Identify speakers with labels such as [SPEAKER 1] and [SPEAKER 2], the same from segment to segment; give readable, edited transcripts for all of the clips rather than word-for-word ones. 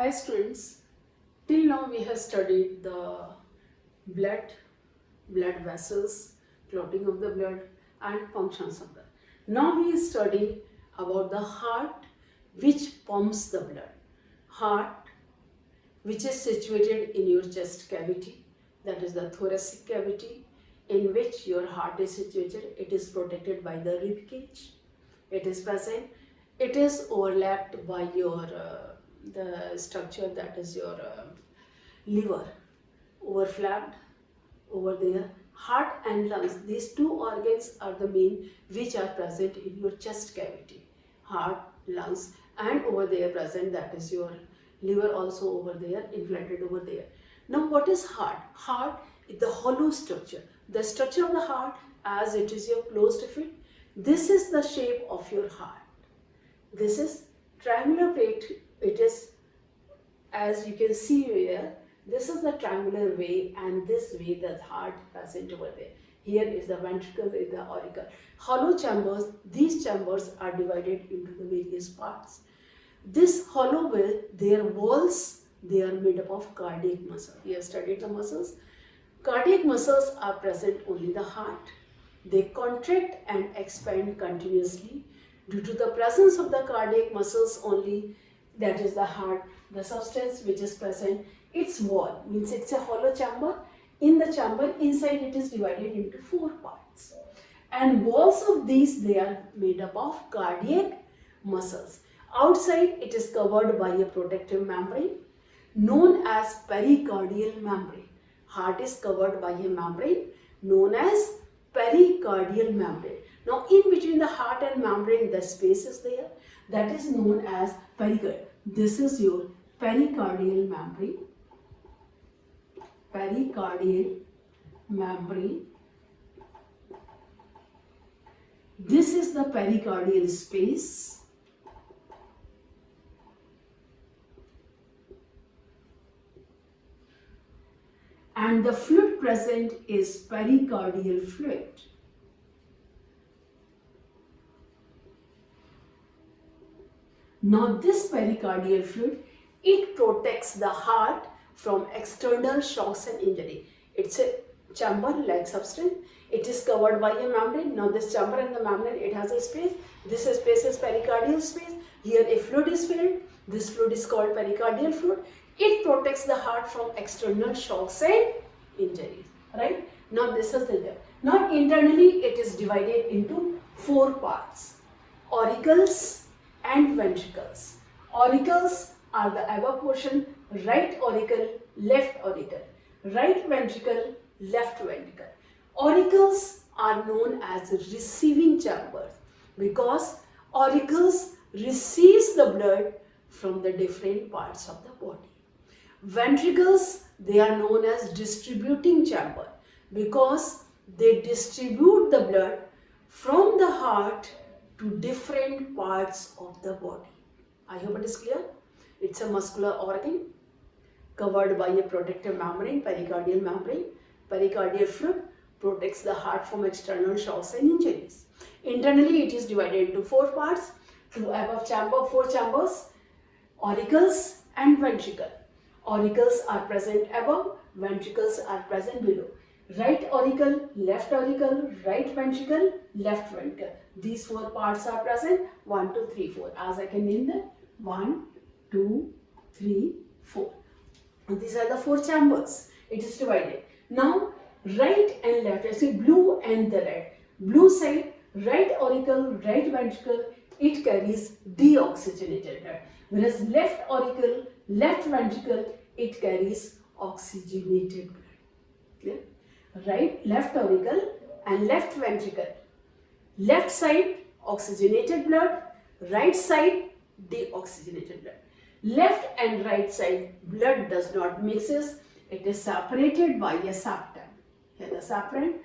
[SPEAKER 1] Hi students, till now we have studied the blood vessels, clotting of the blood and functions of blood. Now we study about the heart which pumps the blood. Heart which is situated in your chest cavity, that is the thoracic cavity in which your heart is situated. It is protected by the rib cage. It is present. It is overlapped by your the structure, that is your liver, overflapped over there. Heart and lungs, these two organs are the main which are present in your chest cavity. Heart, lungs, and over there present, that is your liver also over there, inflated over there. Now what is heart? Heart is the hollow structure. The structure of the heart, as it is your closed fit, this is the shape of your heart. This is triangular plate. It is, as you can see here, this is the triangular way, and this way the heart present over there. Here is the ventricle, is the auricle. Hollow chambers, these chambers are divided into the various parts. This hollow well, their walls, they are made up of cardiac muscle. We have studied the muscles. Cardiac muscles are present only the heart. They contract and expand continuously. Due to the presence of the cardiac muscles only, that is the heart, the substance which is present, its wall, means it's a hollow chamber. In the chamber, inside it is divided into 4 parts. And walls of these, they are made up of cardiac muscles. Outside, it is covered by a protective membrane known as pericardial membrane. Heart is covered by a membrane known as pericardial membrane. Now, in between the heart and membrane, the space is there. That is known as pericardium. This is your pericardial membrane. Pericardial membrane. This is the pericardial space. And the fluid present is pericardial fluid. Now this pericardial fluid, it protects the heart from external shocks and injury. It's a chamber-like substance. It is covered by a membrane. Now this chamber and the membrane, it has a space. This space is pericardial space. Here a fluid is filled. This fluid is called pericardial fluid. It protects the heart from external shocks and injuries. Right? Now this is the level. Now internally it is divided into 4 parts: auricles and ventricles. Auricles are the above portion: right auricle, left auricle, right ventricle, left ventricle. Auricles are known as receiving chambers because auricles receives the blood from the different parts of the body. Ventricles, they are known as distributing chamber because they distribute the blood from the heart to different parts of the body. I hope it is clear. It's a muscular organ covered by a protective membrane, pericardial membrane. Pericardial fluid protects the heart from external shocks and injuries. Internally, it is divided into 4 parts, 2 above chamber, 4 chambers: auricles and ventricle. Auricles are present above, ventricles are present below. Right auricle, left auricle, right ventricle, left ventricle. These 4 parts are present. 1, 2, 3, 4. As I can name them. 1, 2, 3, 4. And these are the 4 chambers. It is divided. Now, right and left, I say blue and the red. Blue side, right auricle, right ventricle, it carries deoxygenated blood. Whereas left auricle, left ventricle, it carries oxygenated blood. Clear? Right, left auricle and left ventricle. Left side, oxygenated blood. Right side, deoxygenated blood. Left and right side, blood does not mixes. It is separated by a septum. Here the septum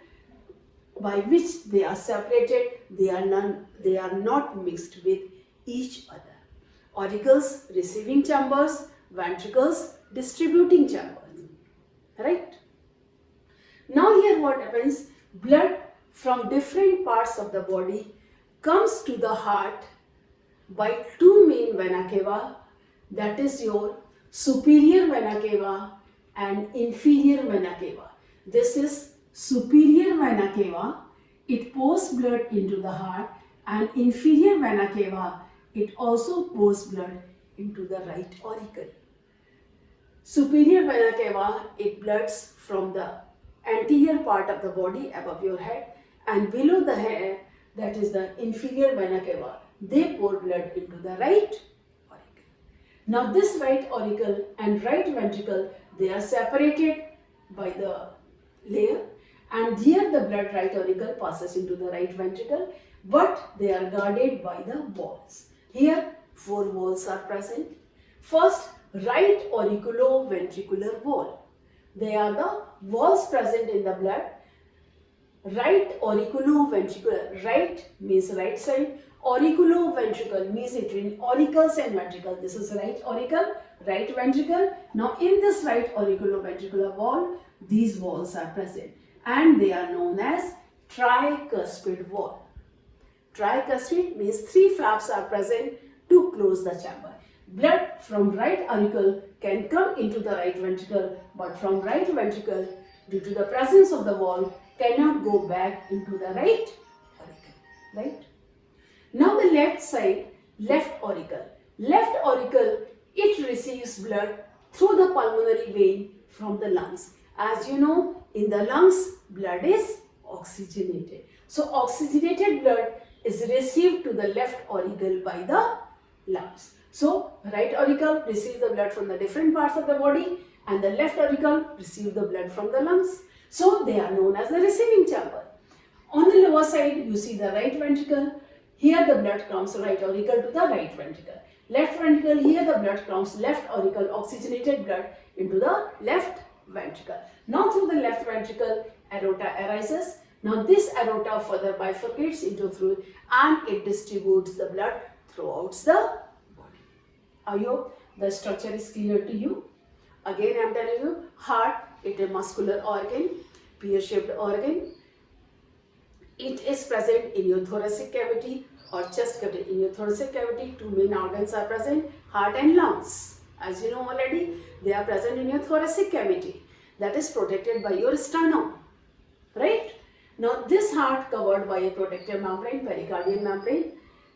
[SPEAKER 1] by which they are separated, they are not mixed with each other. Auricles, receiving chambers. Ventricles, distributing chambers. Right? Now here what happens? Blood from different parts of the body comes to the heart by two main vena cava, that is your superior vena cava and inferior vena cava. This is superior vena cava. It pours blood into the heart, and inferior vena cava, it also pours blood into the right auricle. Superior vena cava, it bloods from the anterior part of the body above your head, and below the hair, that is the inferior vena cava, they pour blood into the right auricle. Now this right auricle and right ventricle, they are separated by the layer, and here the blood right auricle passes into the right ventricle, but they are guarded by the walls. Here 4 walls are present. First, right auriculoventricular wall. They are the walls present in the blood. Right auriculoventricular, right means right side, auriculoventricle means between auricles and ventricle. This is right auricle, right ventricle. Now in this right auriculoventricular wall, these walls are present, and they are known as tricuspid wall. Tricuspid means 3 flaps are present to close the chamber. Blood from right auricle can come into the right ventricle, but from right ventricle, due to the presence of the wall, cannot go back into the right auricle. Right? Now the left side, left auricle. Left auricle, it receives blood through the pulmonary vein from the lungs. As you know, in the lungs, blood is oxygenated. So oxygenated blood is received to the left auricle by the lungs. So right auricle receives the blood from the different parts of the body, and the left auricle receives the blood from the lungs. So they are known as the receiving chamber. On the lower side, you see the right ventricle. Here the blood comes right auricle to the right ventricle. Left ventricle, here the blood comes left auricle, oxygenated blood into the left ventricle. Now through the left ventricle, aorta arises. Now this aorta further bifurcates into fluid, and it distributes the blood throughout the body. I hope the structure is clear to you. Again I am telling you, heart, it is a muscular organ, pear-shaped organ. It is present in your thoracic cavity or chest cavity. In your thoracic cavity, 2 main organs are present, heart and lungs. As you know already, they are present in your thoracic cavity, that is protected by your sternum. Right? Now this heart covered by a protective membrane, pericardial membrane,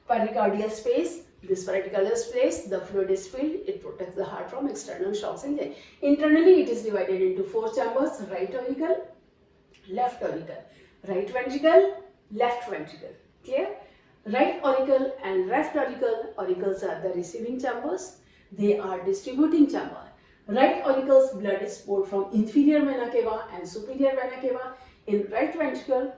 [SPEAKER 1] pericardial space. This particular space, the fluid is filled, it protects the heart from external shocks and injury. Internally, it is divided into 4 chambers: right auricle, left auricle, right ventricle, left ventricle. Clear? Right auricle and left auricle, auricles are the receiving chambers. They are distributing chamber. Right auricle's blood is poured from inferior vena cava and superior vena cava. In right ventricle,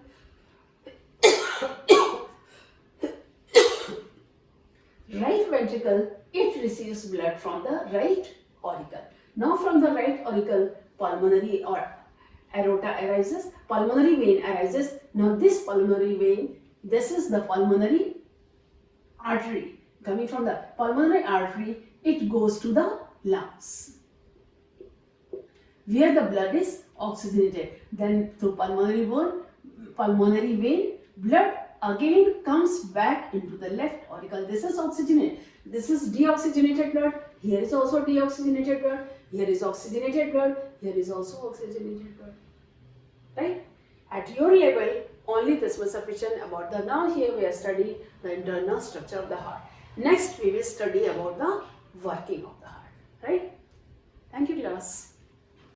[SPEAKER 1] right ventricle, it receives blood from the right auricle. Now from the right auricle, pulmonary or aorta arises, pulmonary vein arises. Now this pulmonary vein, this is the pulmonary artery. Coming from the pulmonary artery, it goes to the lungs, where the blood is oxygenated. Then through pulmonary vein, blood again comes back into the left auricle. This is oxygenated. This is deoxygenated blood. Here is also deoxygenated blood. Here is oxygenated blood. Here is also oxygenated blood. Right? At your level, only this was sufficient about the. Now here we are studying the internal structure of the heart. Next we will study about the working of the heart. Right? Thank you, class.